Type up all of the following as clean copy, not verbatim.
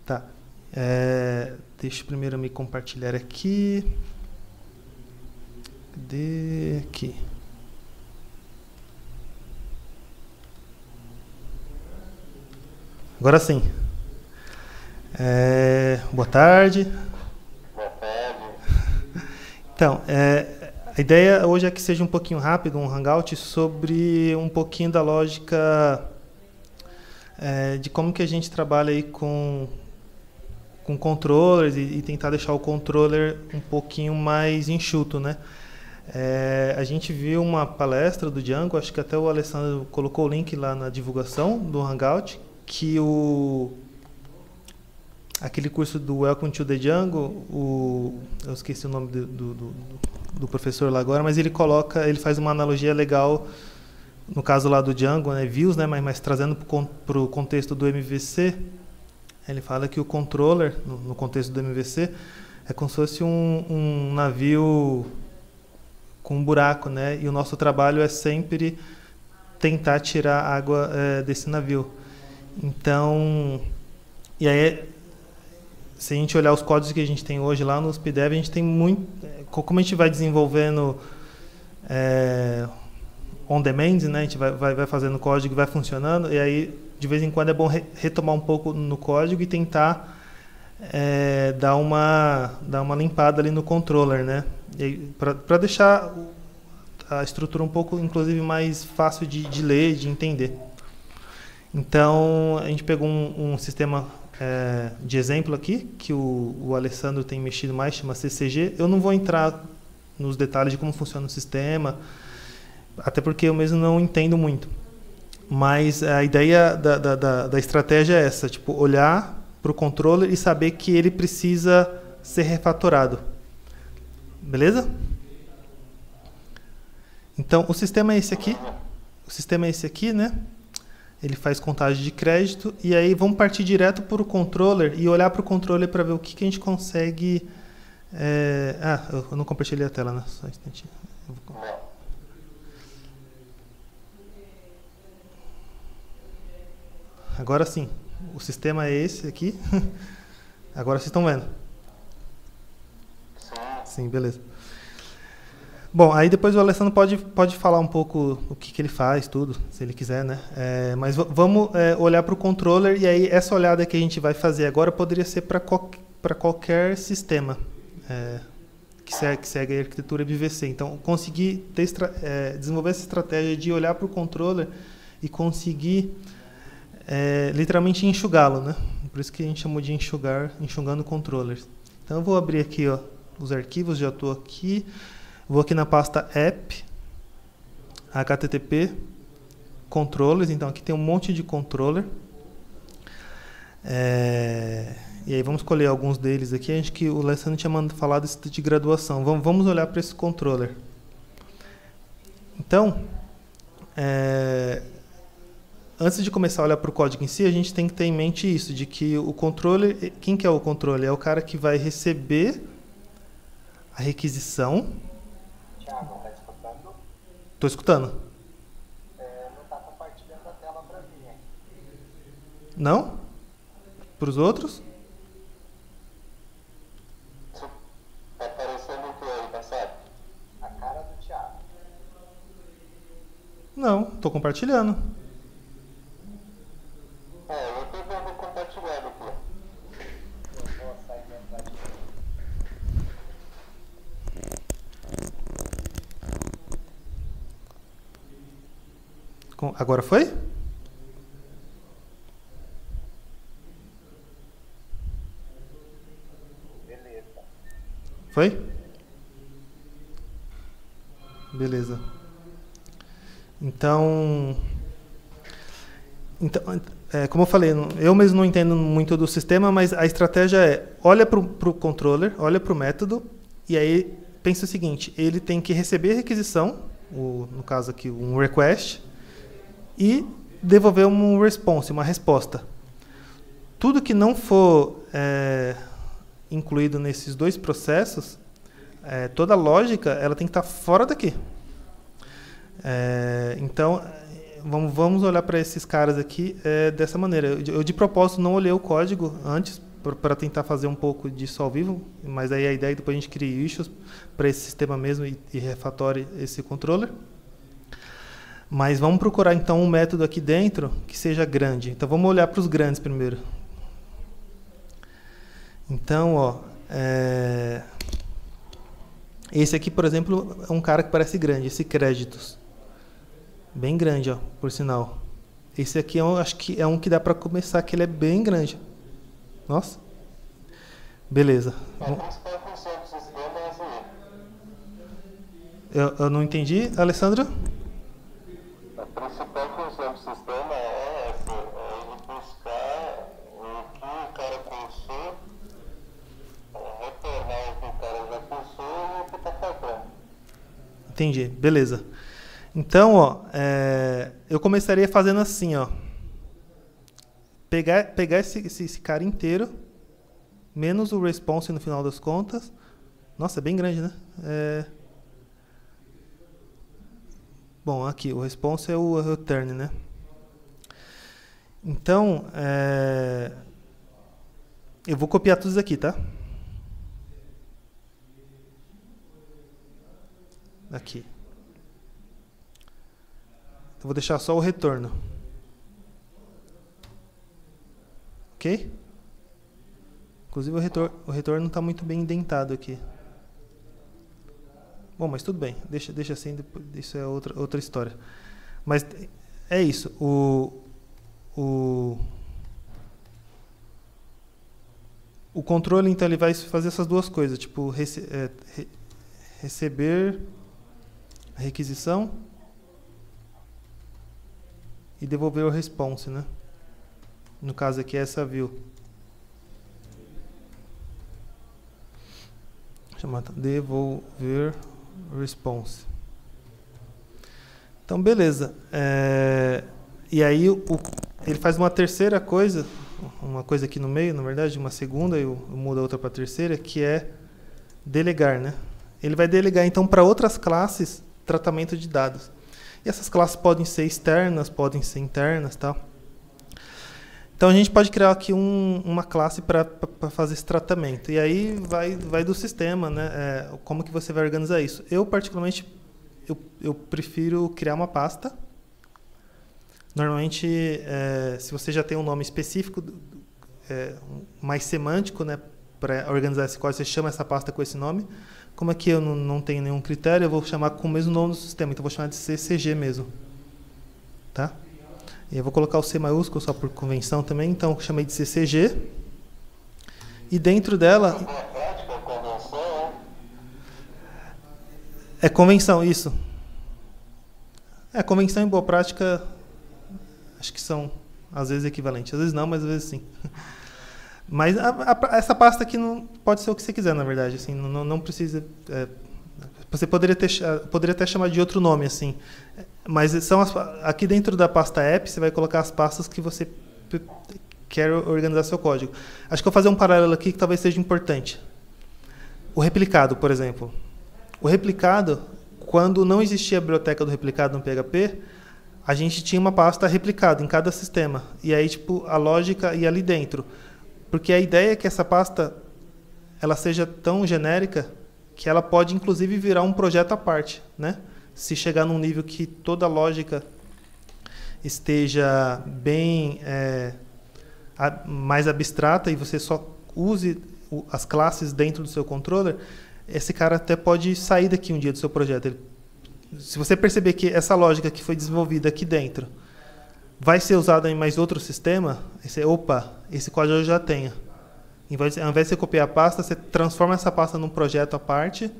Tá. Deixa eu primeiro me compartilhar aqui. Cadê? Aqui. Agora sim. Boa tarde. Boa tarde. Então, a ideia hoje é que seja um pouquinho rápido, um hangout sobre um pouquinho da lógica de como que a gente trabalha aí com controllers e tentar deixar o controller um pouquinho mais enxuto, né? A gente viu uma palestra do Django, acho que até o Alessandro colocou o link lá na divulgação do hangout, que aquele curso do Welcome to the Django, eu esqueci o nome do professor lá agora, mas ele faz uma analogia legal, no caso lá do Django, né, views, né, mas trazendo para o contexto do MVC, ele fala que o controller, no contexto do MVC, é como se fosse um navio com um buraco, né, e o nosso trabalho é sempre tentar tirar água desse navio. Então, e aí, se a gente olhar os códigos que a gente tem hoje lá no SPDEV, a gente tem muito... Como a gente vai desenvolvendo on demand, né? A gente vai fazendo código e vai funcionando, e aí, de vez em quando, é bom retomar um pouco no código e tentar dar uma limpada ali no controller, né? Para deixar a estrutura um pouco, inclusive, mais fácil de ler, de entender. Então, a gente pegou um sistema de exemplo aqui, que o Alessandro tem mexido mais, chama CCG. Eu não vou entrar nos detalhes de como funciona o sistema, até porque eu mesmo não entendo muito. Mas a ideia da estratégia é essa, tipo, olhar para o controller e saber que ele precisa ser refatorado. Beleza? Então, o sistema é esse aqui. O sistema é esse aqui, né? Ele faz contagem de crédito e aí vamos partir direto para o controller e olhar para o controller para ver o que a gente consegue... eu não compartilhei a tela, né? Só um instantinho. Agora sim. O sistema é esse aqui. Agora vocês estão vendo? Sim, beleza. Bom, aí depois o Alessandro pode falar um pouco o que ele faz, tudo, se ele quiser, né? Mas vamos olhar para o controller e aí essa olhada que a gente vai fazer agora poderia ser para qualquer sistema que segue a arquitetura MVC. Então, conseguir desenvolver essa estratégia de olhar para o controller e conseguir literalmente enxugá-lo, né? Por isso que a gente chamou de enxugando controllers. Então, eu vou abrir aqui os arquivos, já estou aqui. Vou aqui na pasta app, http, controllers. Então, aqui tem um monte de controller. E aí vamos escolher alguns deles aqui. Acho que o Alessandro tinha falado de graduação. Vamos olhar para esse controller. Então, antes de começar a olhar para o código em si, a gente tem que ter em mente isso, de que o controller... Quem que é o controller? É o cara que vai receber a requisição... Thiago, tá escutando? Estou escutando. Não está compartilhando a tela para mim, hein? Não? Para os outros? Tá aparecendo o que aí, Marcelo? A cara do Thiago. Não, estou compartilhando. Eu estou vendo compartilhado aqui. Eu vou sair da tela. Agora foi? Beleza. Foi? Beleza. Então, como eu falei, eu mesmo não entendo muito do sistema, mas a estratégia olha para o controller, olha para o método, e aí pensa o seguinte, ele tem que receber a requisição, no caso aqui um request, e devolver um response, uma resposta. Tudo que não for incluído nesses dois processos, toda a lógica ela tem que estar fora daqui. Então, vamos olhar para esses caras aqui dessa maneira. Eu, de propósito, não olhei o código antes para tentar fazer um pouco disso ao vivo, mas aí a ideia é que depois a gente crie issues para esse sistema mesmo e refatore esse controller. Mas vamos procurar então um método aqui dentro que seja grande. Então vamos olhar para os grandes primeiro. Então, ó, esse aqui, por exemplo, é um cara que parece grande, esse créditos. Bem grande, ó, por sinal. Esse aqui acho que é um que dá para começar, que ele é bem grande. Nossa. Beleza. A principal função do sistema é essa aí. Eu não entendi, Alessandro? A principal função do sistema é essa, é ele buscar o que o cara pensou, retornar o que o cara já pensou e o que está faltando. Entendi, beleza. Então, ó, eu começaria fazendo assim, ó. Pegar esse cara inteiro, menos o response no final das contas. Nossa, é bem grande, né? Bom, aqui, o response é o return, né? Então, eu vou copiar tudo isso aqui, tá? Aqui. Eu vou deixar só o retorno. Ok? Inclusive o retorno não está muito bem indentado aqui. Bom, mas tudo bem. Deixa assim, isso é outra história. Mas é isso. O controle, então, ele vai fazer essas duas coisas. Tipo, receber a requisição e devolver o response, né? No caso aqui é essa view. Chamada devolver response. Então, beleza. E aí ele faz uma terceira coisa, uma coisa aqui no meio, na verdade, uma segunda, eu mudo a outra para a terceira, que é delegar, né? Ele vai delegar, então, para outras classes tratamento de dados. E essas classes podem ser externas, podem ser internas, tal. Então a gente pode criar aqui uma classe para fazer esse tratamento. E aí vai do sistema, né? Como que você vai organizar isso? Eu, particularmente, eu prefiro criar uma pasta. Normalmente, se você já tem um nome específico, mais semântico, né? Para organizar esse código, você chama essa pasta com esse nome. Como aqui eu não tenho nenhum critério, eu vou chamar com o mesmo nome do sistema. Então, eu vou chamar de CCG mesmo. Tá? E eu vou colocar o C maiúsculo só por convenção também. Então, eu chamei de CCG. E dentro dela... É convenção, isso. Convenção e boa prática, acho que são, às vezes, equivalentes. Às vezes não, mas às vezes sim. Mas essa pasta aqui não pode ser o que você quiser, na verdade. Assim, não precisa... você poderia até chamar de outro nome, assim. Mas aqui dentro da pasta app, você vai colocar as pastas que você quer organizar seu código. Acho que eu vou fazer um paralelo aqui que talvez seja importante. O replicado, por exemplo. O replicado, quando não existia a biblioteca do replicado no PHP, a gente tinha uma pasta replicado em cada sistema. E aí, tipo, a lógica ia ali dentro. Porque a ideia é que essa pasta ela seja tão genérica que ela pode, inclusive, virar um projeto à parte, né? Se chegar num nível que toda a lógica esteja bem mais abstrata e você só use as classes dentro do seu controller, esse cara até pode sair daqui um dia do seu projeto. Se você perceber que essa lógica que foi desenvolvida aqui dentro vai ser usada em mais outro sistema, esse código eu já tenho. Ao invés de você copiar a pasta, você transforma essa pasta num projeto à parte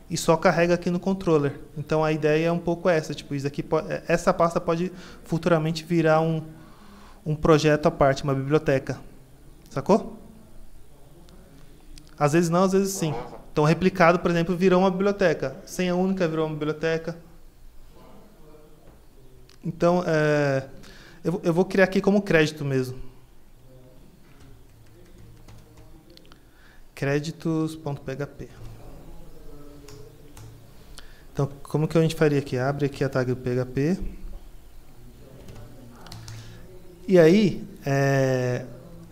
e só carrega aqui no controller. Então a ideia é um pouco essa, tipo, essa pasta pode futuramente virar um projeto à parte, uma biblioteca. Sacou? Às vezes não, às vezes sim. Então replicado, por exemplo, virou uma biblioteca. Senha única virou uma biblioteca. Então, eu vou criar aqui como crédito mesmo. Créditos.php. Então, como que a gente faria aqui? Abre aqui a tag do PHP. E aí,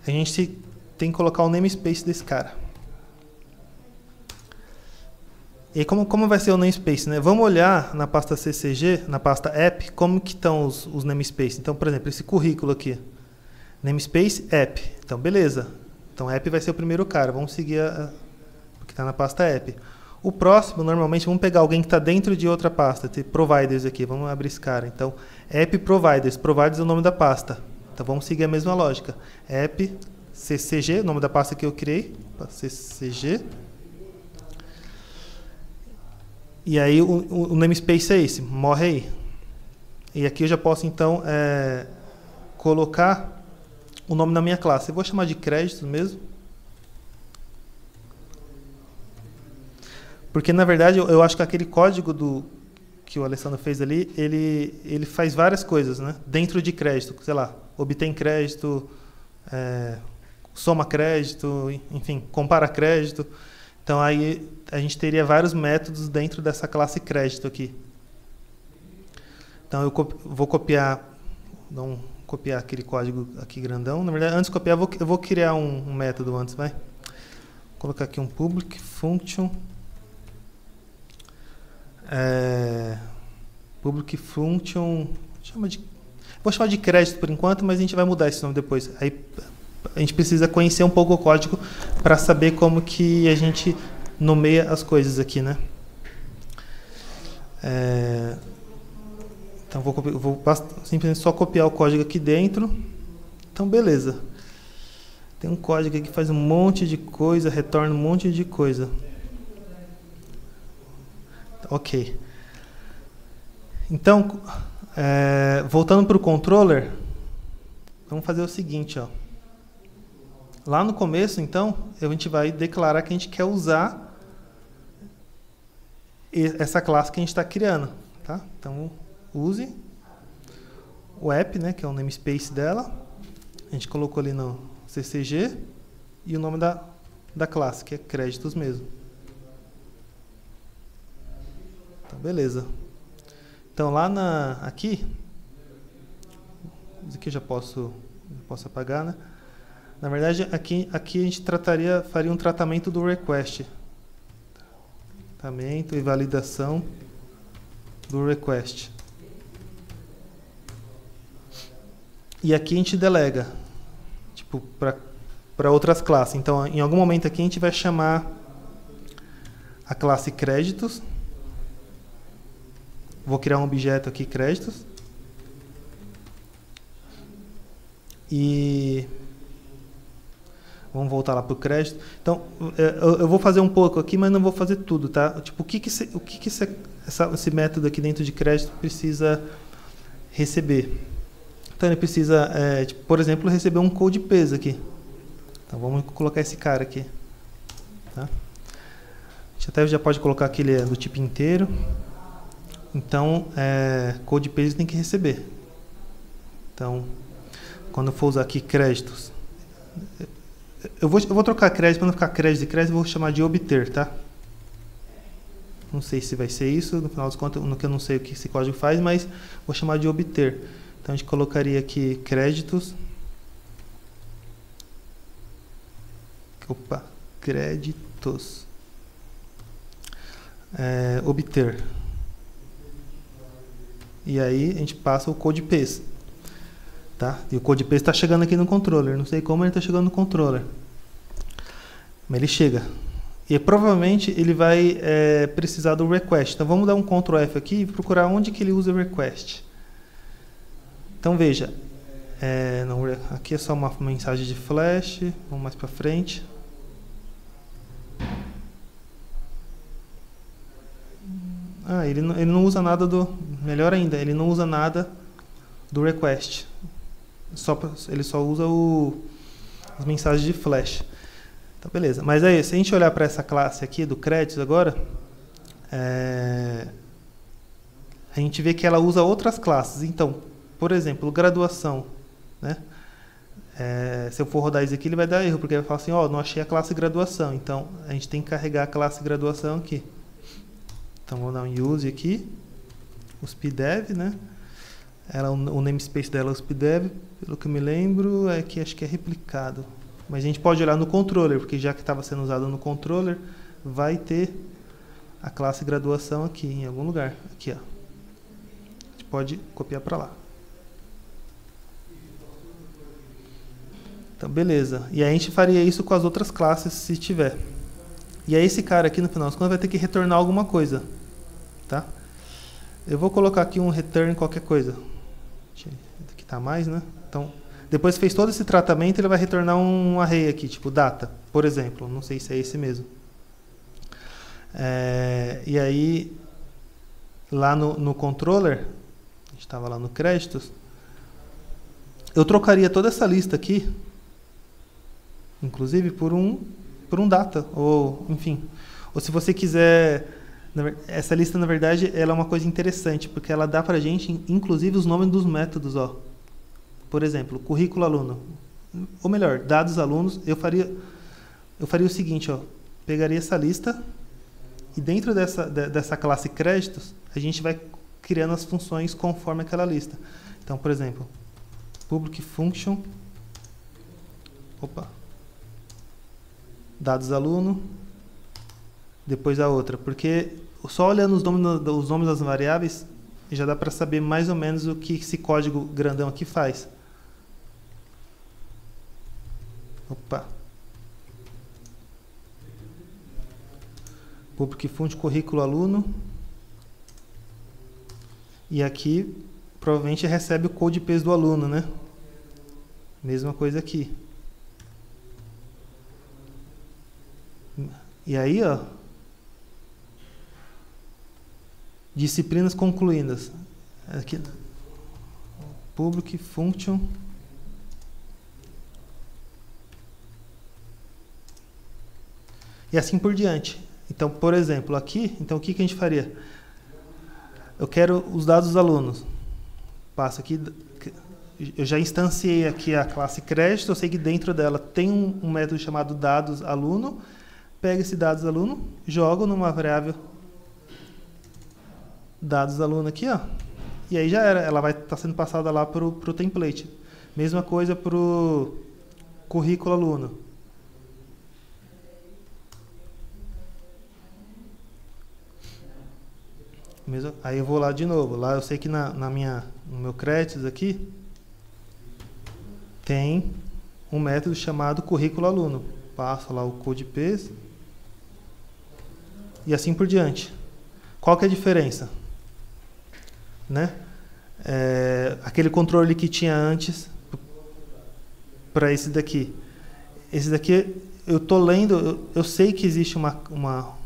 a gente tem que colocar o namespace desse cara. E como vai ser o namespace, né? Vamos olhar na pasta CCG, na pasta app, como que estão os namespaces. Então, por exemplo, esse currículo aqui. Namespace app. Então, beleza. Então, app vai ser o primeiro cara. Vamos seguir o que está na pasta app. O próximo, normalmente, vamos pegar alguém que está dentro de outra pasta. Tem providers aqui. Vamos abrir esse cara. Então, app providers. Providers é o nome da pasta. Então, vamos seguir a mesma lógica. App CCG, o nome da pasta que eu criei. CCG. E aí, o namespace é esse. Morre aí. E aqui eu já posso, então, colocar o nome da minha classe. Eu vou chamar de créditos mesmo. Porque, na verdade, eu acho que aquele código que o Alessandro fez ali, ele faz várias coisas, né? Dentro de crédito. Sei lá, obtém crédito, soma crédito, enfim, compara crédito. Então, aí a gente teria vários métodos dentro dessa classe crédito aqui. Então, eu vou copiar, copiar aquele código aqui grandão. Na verdade, antes de copiar, eu vou criar um método antes, vai. Vou colocar aqui um public function. Public function, vou chamar de crédito por enquanto, mas a gente vai mudar esse nome depois. Aí a gente precisa conhecer um pouco o código para saber como que a gente nomeia as coisas aqui, né? Então vou simplesmente só copiar o código aqui dentro. Então beleza. Tem um código aqui que faz um monte de coisa, retorna um monte de coisa. Ok. Então, voltando para o controller, vamos fazer o seguinte, ó. Lá no começo, então, a gente vai declarar que a gente quer usar essa classe que a gente está criando, tá? Então, use o app, né, que é o namespace dela. A gente colocou ali no CCG e o nome da classe, que é créditos mesmo. Então, beleza. Então, lá aqui, isso aqui eu já posso apagar, né? Na verdade, aqui a gente faria um tratamento do request. Tratamento e validação do request. E aqui a gente delega, tipo, para outras classes. Então, em algum momento aqui a gente vai chamar a classe créditos. Vou criar um objeto aqui, créditos. E vamos voltar lá para o crédito. Então, eu vou fazer um pouco aqui, mas não vou fazer tudo, tá? Tipo, o que esse método aqui dentro de crédito precisa receber? Então, ele precisa, tipo, por exemplo, receber um code peso aqui. Então, vamos colocar esse cara aqui. Tá? A gente até já pode colocar que ele é do tipo inteiro. Então, code peso tem que receber. Então, quando eu for usar aqui créditos, eu vou trocar crédito, para não ficar crédito e crédito, eu vou chamar de obter, tá? Não sei se vai ser isso, no final das contas, eu não sei o que esse código faz, mas vou chamar de obter. Então, a gente colocaria aqui créditos. Opa, créditos. Obter. E aí, a gente passa o code paste. Tá? E o code paste está chegando aqui no controller. Não sei como ele está chegando no controller. Mas ele chega. E provavelmente ele vai precisar do request. Então vamos dar um Ctrl F aqui e procurar onde que ele usa o request. Então veja. Aqui é só uma mensagem de flash. Vamos mais para frente. Ele não usa nada melhor ainda, ele não usa nada do request. Ele só usa as mensagens de flash. Então, beleza. Mas aí, se a gente olhar para essa classe aqui do créditos agora, a gente vê que ela usa outras classes. Então, por exemplo, graduação, né? Se eu for rodar isso aqui, ele vai dar erro, porque ele vai falar assim, não achei a classe graduação. Então, a gente tem que carregar a classe graduação aqui. Então, vou dar um use aqui, uspdev, né? O namespace dela é uspdev, pelo que eu me lembro, acho que é replicado. Mas a gente pode olhar no controller, porque já que estava sendo usado no controller, vai ter a classe graduação aqui em algum lugar. Aqui, ó. A gente pode copiar para lá. Então, beleza. E aí a gente faria isso com as outras classes, se tiver. E aí esse cara aqui, no final das contas, vai ter que retornar alguma coisa. Tá? Eu vou colocar aqui um return qualquer coisa. Aqui tá mais, né? Então, depois que fez todo esse tratamento, ele vai retornar um array aqui, tipo data, por exemplo. Não sei se é esse mesmo. E aí, lá no controller, a gente estava lá no créditos, eu trocaria toda essa lista aqui, inclusive por um data, ou enfim. Ou se você quiser, essa lista na verdade ela é uma coisa interessante, porque ela dá pra gente inclusive os nomes dos métodos, ó. Por exemplo, currículo aluno, ou melhor, dados alunos. Eu faria o seguinte, ó, pegaria essa lista e dentro dessa classe créditos a gente vai criando as funções conforme aquela lista. Então, por exemplo, public function, dados aluno, depois a outra, porque só olhando os nomes das variáveis já dá para saber mais ou menos o que esse código grandão aqui faz. Public function currículo aluno, e aqui provavelmente recebe o code paste do aluno, né? Mesma coisa aqui. E aí, ó, disciplinas concluídas. Aqui, public function e assim por diante. Então, por exemplo, aqui, então o que a gente faria? Eu quero os dados dos alunos. Passo aqui, eu já instanciei aqui a classe crédito, eu sei que dentro dela tem um método chamado dados aluno. Pego esse dados aluno, jogo numa variável dados aluno aqui, ó, e aí já era, ela vai estar sendo passada lá para o template. Mesma coisa para o currículo aluno. Aí eu vou lá de novo. Lá eu sei que no meu créditos aqui tem um método chamado currículo aluno. Passo lá o code paste e assim por diante. Qual que é a diferença? Né? Aquele controle que tinha antes para esse daqui. Esse daqui eu estou lendo, eu sei que existe uma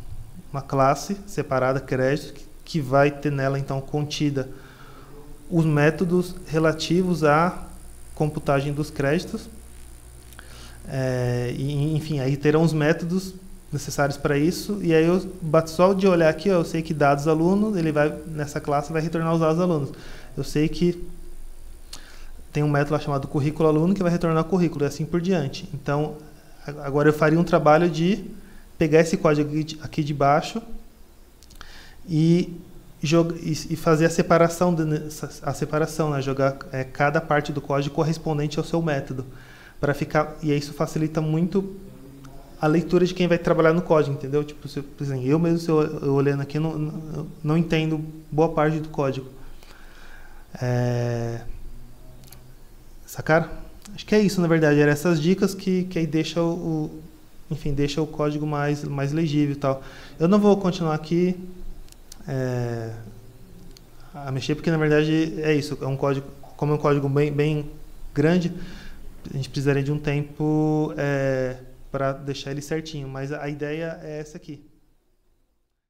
classe separada, crédito, que vai ter nela então contida os métodos relativos à computagem dos créditos. Enfim, aí terão os métodos necessários para isso, e aí só de olhar aqui, eu sei que dados aluno, ele vai nessa classe vai retornar os dados alunos. Eu sei que tem um método lá chamado currículo aluno que vai retornar o currículo e assim por diante. Então, agora eu faria um trabalho de pegar esse código aqui de baixo e fazer a separação, né? Jogar cada parte do código correspondente ao seu método. E isso facilita muito a leitura de quem vai trabalhar no código, entendeu? Tipo, por exemplo, eu mesmo, se eu olhando aqui, não entendo boa parte do código. Sacaram? Acho que é isso, na verdade. Eram essas dicas que aí deixa deixa o código mais legível e tal. Eu não vou continuar aqui a mexer, porque na verdade é isso. É um código, como é um código bem grande, a gente precisaria de um tempo para deixar ele certinho, mas a ideia é essa aqui.